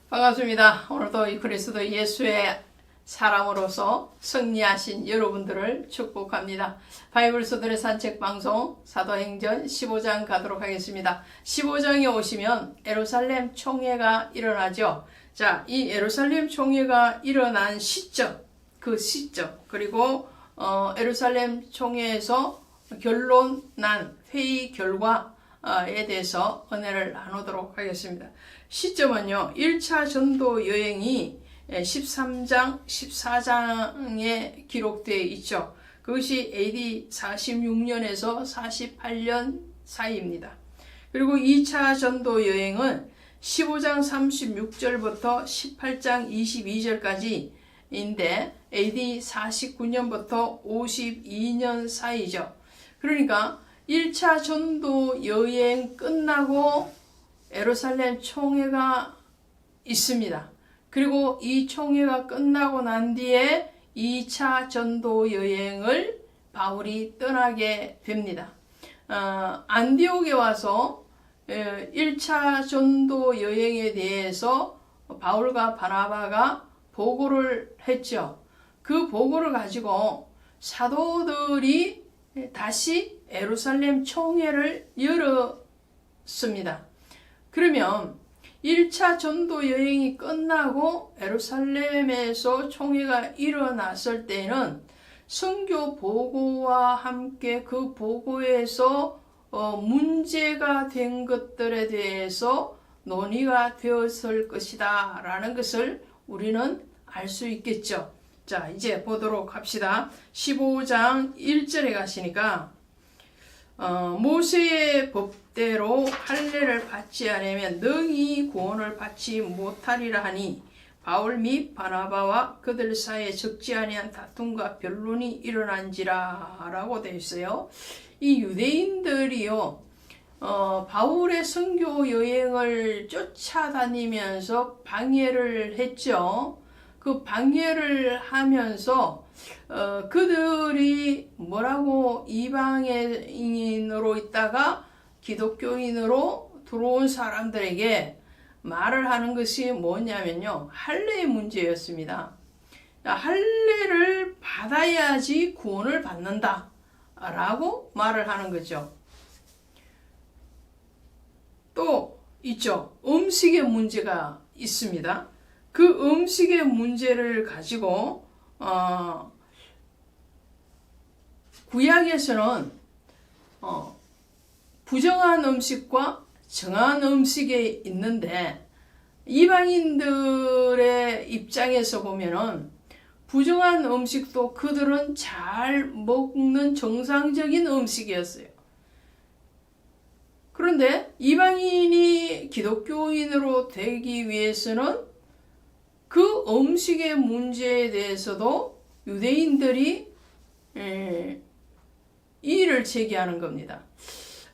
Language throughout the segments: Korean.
반갑습니다. 오늘도 이 그리스도 예수의 사람으로서 승리하신 여러분들을 축복합니다. 바이블서들의 산책 방송 사도행전 15장 가도록 하겠습니다. 15장에 오시면 예루살렘 총회가 일어나죠. 자, 이 예루살렘 총회가 일어난 시점, 그 시점, 그리고 예루살렘 총회에서 결론 난 회의 결과에 대해서 은혜를 나누도록 하겠습니다. 시점은요, 1차 전도 여행이 13장, 14장에 기록되어 있죠. 그것이 AD 46년에서 48년 사이입니다. 그리고 2차 전도 여행은 15장 36절부터 18장 22절까지인데 AD 49년부터 52년 사이죠. 그러니까 1차 전도 여행 끝나고 예루살렘 총회가 있습니다. 그리고 이 총회가 끝나고 난 뒤에 2차 전도 여행을 바울이 떠나게 됩니다. 안디옥에 와서 1차 전도 여행에 대해서 바울과 바나바가 보고를 했죠. 그 보고를 가지고 사도들이 다시 예루살렘 총회를 열었습니다. 그러면 1차 전도 여행이 끝나고 예루살렘에서 총회가 일어났을 때는 선교 보고와 함께 그 보고에서 문제가 된 것들에 대해서 논의가 되었을 것이다 라는 것을 우리는 알 수 있겠죠. 자, 이제 보도록 합시다. 15장 1절에 가시니까 모세의 법대로 할례를 받지 않으면 능히 구원을 받지 못하리라 하니 바울 및 바나바와 그들 사이에 적지 아니한 다툼과 변론이 일어난지라 라고 되어 있어요. 이 유대인들이요, 바울의 선교 여행을 쫓아다니면서 방해를 했죠. 그 방해를 하면서 그들이 뭐라고 이방인으로 있다가 기독교인으로 들어온 사람들에게 말을 하는 것이 뭐냐면요, 할례의 문제였습니다. 할례를 받아야지 구원을 받는다 라고 말을 하는 거죠. 또 있죠, 음식의 문제가 있습니다. 그 음식의 문제를 가지고 구약에서는 부정한 음식과 정한 음식이 있는데 이방인들의 입장에서 보면은 부정한 음식도 그들은 잘 먹는 정상적인 음식이었어요. 그런데 이방인이 기독교인으로 되기 위해서는 그 음식의 문제에 대해서도 유대인들이 이의를 제기하는 겁니다.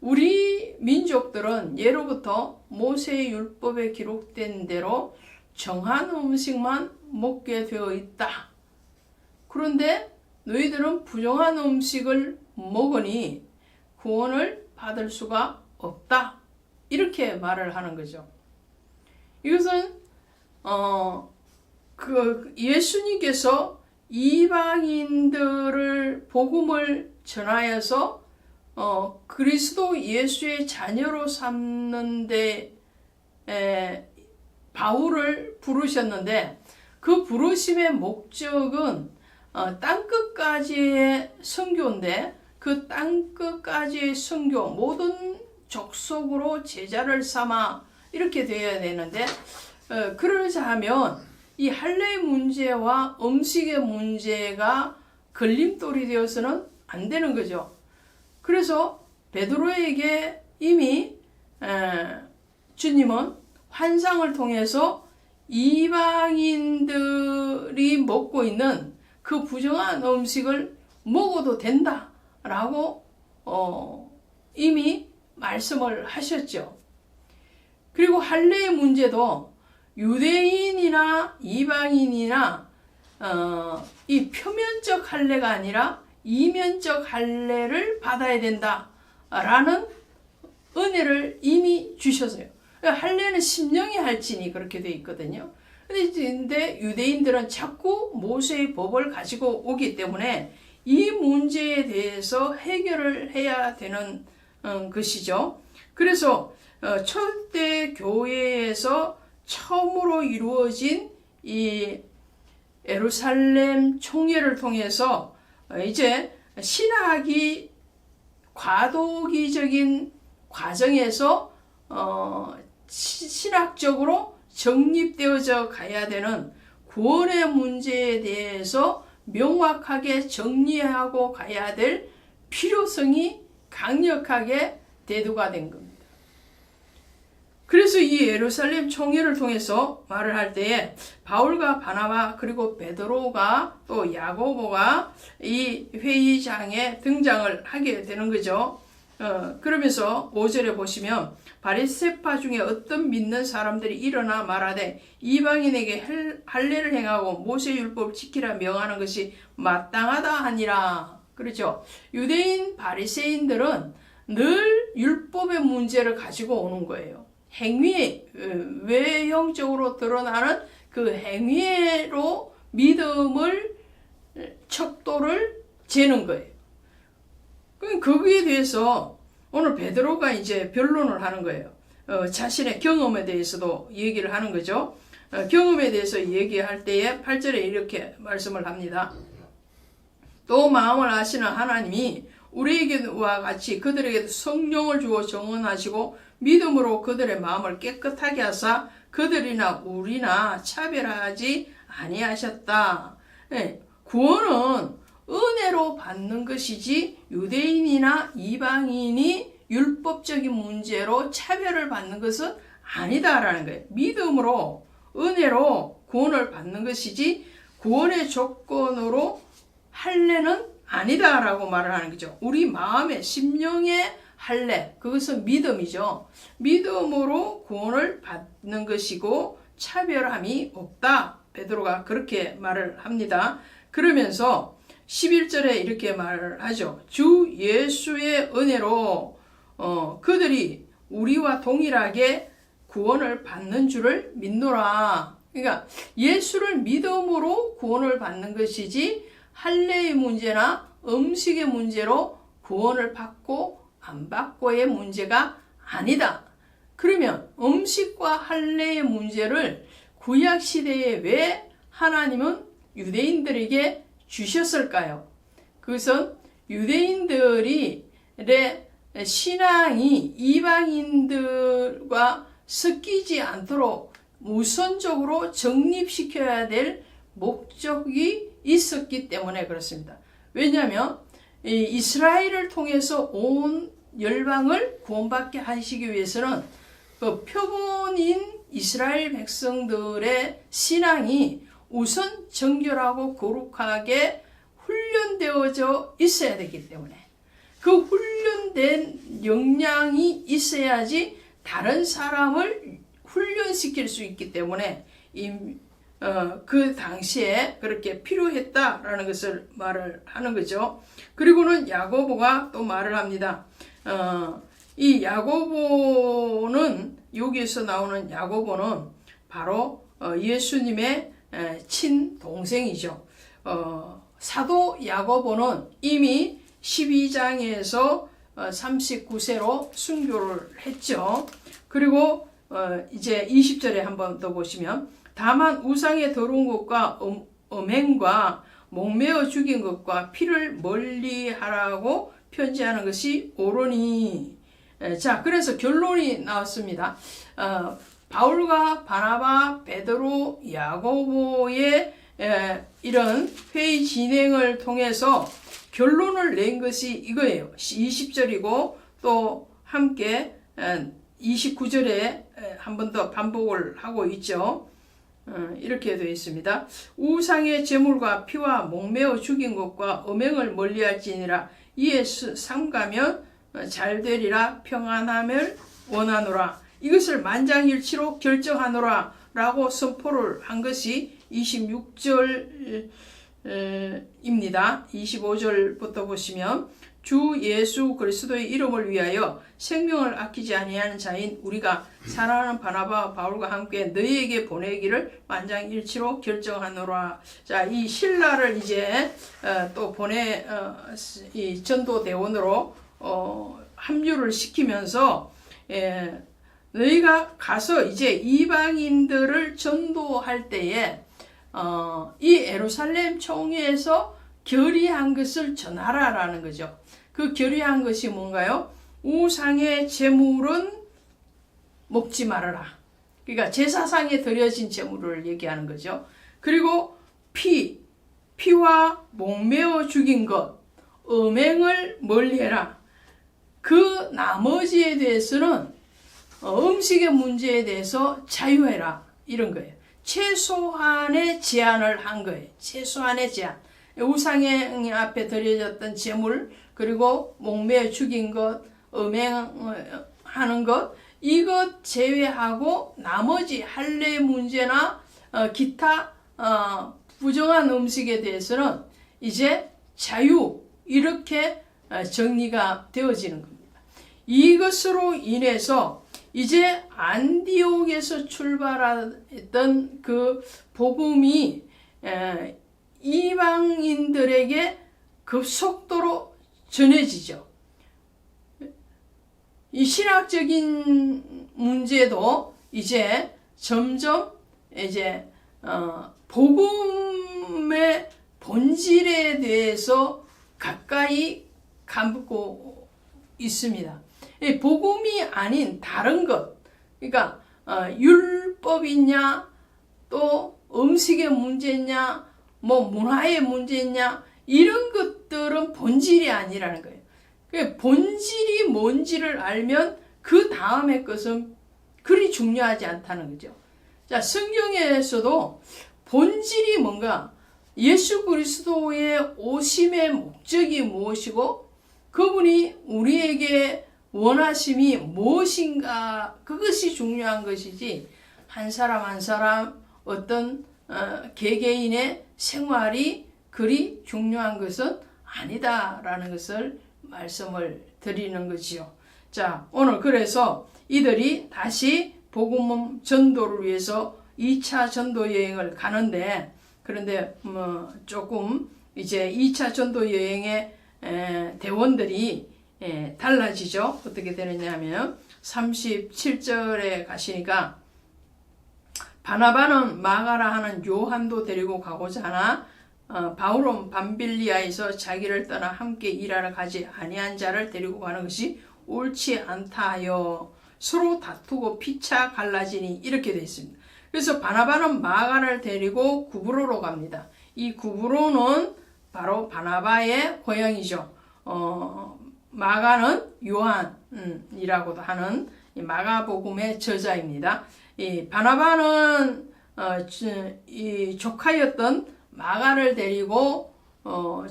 우리 민족들은 예로부터 모세의 율법에 기록된 대로 정한 음식만 먹게 되어 있다. 그런데 너희들은 부정한 음식을 먹으니 구원을 받을 수가 없다. 이렇게 말을 하는 거죠. 이것은 예수님께서 이방인들을 복음을 전하여서 그리스도 예수의 자녀로 삼는데 바울을 부르셨는데 그 부르심의 목적은 땅끝까지의 선교인데 그 땅끝까지의 선교, 모든 족속으로 제자를 삼아 이렇게 되어야 되는데 그러자 하면 이 할례의 문제와 음식의 문제가 걸림돌이 되어서는 안 되는 거죠. 그래서 베드로에게 이미 주님은 환상을 통해서 이방인들이 먹고 있는 그 부정한 음식을 먹어도 된다라고 이미 말씀을 하셨죠. 그리고 할례의 문제도 유대인이나 이방인이나 이 표면적 할례가 아니라 이면적 할례를 받아야 된다라는 은혜를 이미 주셨어요. 할례는 심령이 할지니 그렇게 돼 있거든요. 근데 유대인들은 자꾸 모세의 법을 가지고 오기 때문에 이 문제에 대해서 해결을 해야 되는 것이죠. 그래서 초대 교회에서 처음으로 이루어진 이 예루살렘 총회를 통해서 이제 신학이 과도기적인 과정에서 신학적으로 정립되어져 가야 되는 구원의 문제에 대해서 명확하게 정리하고 가야 될 필요성이 강력하게 대두가 된 겁니다. 그래서 이 예루살렘 총회를 통해서 말을 할 때에 바울과 바나바 그리고 베드로가 또 야고보가 이 회의장에 등장을 하게 되는 거죠. 그러면서 5절에 보시면 바리새파 중에 어떤 믿는 사람들이 일어나 말하되 이방인에게 할례를 행하고 모세율법을 지키라 명하는 것이 마땅하다 하니라. 그렇죠. 유대인 바리새인들은 늘 율법의 문제를 가지고 오는 거예요. 행위, 외형적으로 드러나는 그 행위로 믿음을, 척도를 재는 거예요. 거기에 대해서 오늘 베드로가 이제 변론을 하는 거예요. 자신의 경험에 대해서도 얘기를 하는 거죠. 경험에 대해서 얘기할 때에 8절에 이렇게 말씀을 합니다. 또 마음을 아시는 하나님이 우리에게와 같이 그들에게도 성령을 주어 정언하시고 믿음으로 그들의 마음을 깨끗하게 하사 그들이나 우리나 차별하지 아니하셨다. 네, 구원은 은혜로 받는 것이지 유대인이나 이방인이 율법적인 문제로 차별을 받는 것은 아니다라는 거예요. 믿음으로 은혜로 구원을 받는 것이지 구원의 조건으로 할례는 아니다라고 말을 하는 거죠. 우리 마음의 심령의 할례, 그것은 믿음이죠. 믿음으로 구원을 받는 것이고 차별함이 없다. 베드로가 그렇게 말을 합니다. 그러면서 11절에 이렇게 말을 하죠. 주 예수의 은혜로 그들이 우리와 동일하게 구원을 받는 줄을 믿노라. 그러니까 예수를 믿음으로 구원을 받는 것이지 할례의 문제나 음식의 문제로 구원을 받고 안 받고의 문제가 아니다. 그러면 음식과 할례의 문제를 구약시대에 왜 하나님은 유대인들에게 주셨을까요? 그것은 유대인들의 신앙이 이방인들과 섞이지 않도록 우선적으로 정립시켜야 될 목적이 있었기 때문에 그렇습니다. 왜냐하면 이스라엘을 통해서 온 열방을 구원받게 하시기 위해서는 그 표본인 이스라엘 백성들의 신앙이 우선 정결하고 거룩하게 훈련되어져 있어야 되기 때문에 그 훈련된 역량이 있어야지 다른 사람을 훈련시킬 수 있기 때문에 그 당시에 그렇게 필요했다라는 것을 말을 하는 거죠. 그리고는 야고보가 또 말을 합니다. 이 야고보는 여기에서 나오는 야고보는 바로 예수님의 친동생이죠. 사도 야고보는 이미 12장에서 39세로 순교를 했죠. 그리고 이제 20절에 한번 더 보시면 다만 우상의 더러운 것과 음행과 목매어 죽인 것과 피를 멀리하라고 편지하는 것이 옳으니. 자, 그래서 결론이 나왔습니다. 바울과 바나바, 베드로, 야고보의 이런 회의 진행을 통해서 결론을 낸 것이 이거예요. 20절이고 또 함께 29절에 한 번 더 반복을 하고 있죠. 이렇게 되어 있습니다. 우상의 제물과 피와 목매어 죽인 것과 음행을 멀리할지니라. 이에 삼가면 잘되리라. 평안함을 원하노라. 이것을 만장일치로 결정하노라 라고 선포를 한 것이 26절입니다. 25절부터 보시면 주 예수 그리스도의 이름을 위하여 생명을 아끼지 아니하는 자인 우리가 사랑하는 바나바와 바울과 함께 너희에게 보내기를 만장일치로 결정하노라. 자, 이 신라를 이제 또 이 전도대원으로 합류를 시키면서 너희가 가서 이제 이방인들을 전도할 때에 이 예루살렘 총회에서 결의한 것을 전하라라는 거죠. 그 결의한 것이 뭔가요? 우상의 제물은 먹지 말아라. 그러니까 제사상에 드려진 제물을 얘기하는 거죠. 그리고 피와 목매어 죽인 것, 음행을 멀리해라. 그 나머지에 대해서는 음식의 문제에 대해서 자유해라. 이런 거예요. 최소한의 제한을 한 거예요. 최소한의 제한. 우상의 앞에 드려졌던 제물, 그리고 목매어 죽인 것, 음행하는 것, 이것 제외하고 나머지 할례 문제나 기타 부정한 음식에 대해서는 이제 자유, 이렇게 정리가 되어지는 겁니다. 이것으로 인해서 이제 안디옥에서 출발했던 그 복음이 이방인들에게 급속도로 전해지죠. 이 신학적인 문제도 이제 점점 이제 복음의 본질에 대해서 가까이 가고 있습니다. 복음이 아닌 다른 것, 그러니까 율법이냐, 또 음식의 문제냐, 뭐 문화의 문제냐, 이런 것들은 본질이 아니라는 거예요. 본질이 뭔지를 알면 그 다음의 것은 그리 중요하지 않다는 거죠. 자, 성경에서도 본질이 뭔가, 예수 그리스도의 오심의 목적이 무엇이고 그분이 우리에게 원하심이 무엇인가, 그것이 중요한 것이지 한 사람 한 사람 어떤 개개인의 생활이 그리 중요한 것은 아니다라는 것을 말씀을 드리는 거지요. 자, 오늘 그래서 이들이 다시 복음 전도를 위해서 2차 전도 여행을 가는데, 그런데 조금 이제 2차 전도 여행의 대원들이 달라지죠. 어떻게 되느냐 하면 37절에 가시니까 바나바는 마가라 하는 요한도 데리고 가고자 하나 바울은 밤빌리아에서 자기를 떠나 함께 일하러 가지 아니한 자를 데리고 가는 것이 옳지 않다 하여 서로 다투고 피차 갈라지니, 이렇게 되어 있습니다. 그래서 바나바는 마가를 데리고 구브로로 갑니다. 이 구브로는 바로 바나바의 고향이죠. 마가는 요한이라고도 하는 마가복음의 저자입니다. 이 바나바는 이 조카였던 마가를 데리고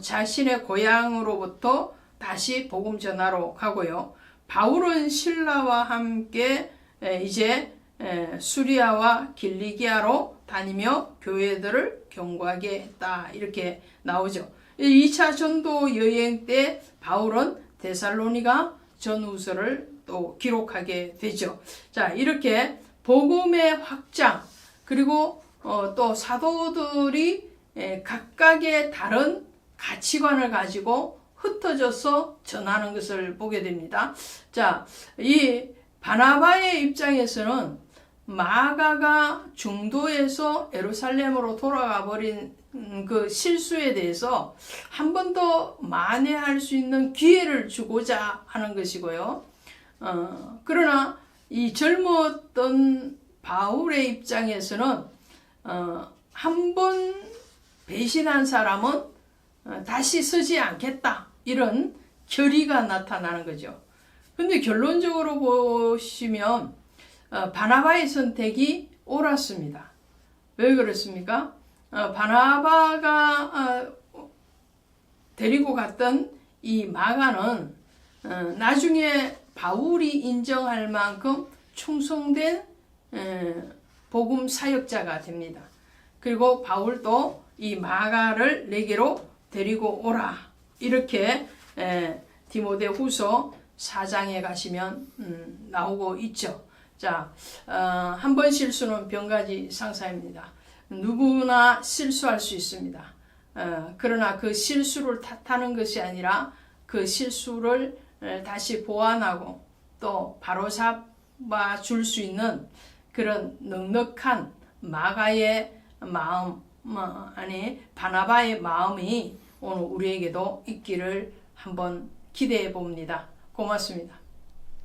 자신의 고향으로부터 다시 복음 전하러 가고요. 바울은 신라와 함께 이제 수리아와 길리기아로 다니며 교회들을 경고하게 했다, 이렇게 나오죠. 2차 전도 여행 때 바울은 데살로니가 전후서를 또 기록하게 되죠. 자, 이렇게 복음의 확장, 그리고 또 사도들이 각각의 다른 가치관을 가지고 흩어져서 전하는 것을 보게 됩니다. 자, 이 바나바의 입장에서는 마가가 중도에서 예루살렘으로 돌아가 버린 그 실수에 대해서 한 번 더 만회할 수 있는 기회를 주고자 하는 것이고요. 그러나 이 젊었던 바울의 입장에서는 한 번 배신한 사람은 다시 서지 않겠다, 이런 결의가 나타나는 거죠. 근데 결론적으로 보시면 바나바의 선택이 옳았습니다. 왜 그렇습니까? 바나바가 데리고 갔던 이 마가는 나중에 바울이 인정할 만큼 충성된 복음 사역자가 됩니다. 그리고 바울도 이 마가를 내게로 데리고 오라, 이렇게 디모데후서 4장에 가시면 나오고 있죠. 자, 한 번 실수는 병가지 상사입니다. 누구나 실수할 수 있습니다. 그러나 그 실수를 탓하는 것이 아니라 그 실수를 다시 보완하고 또 바로잡아 줄 수 있는 그런 넉넉한 마가의 마음, 바나바의 마음이 오늘 우리에게도 있기를 한번 기대해 봅니다. 고맙습니다.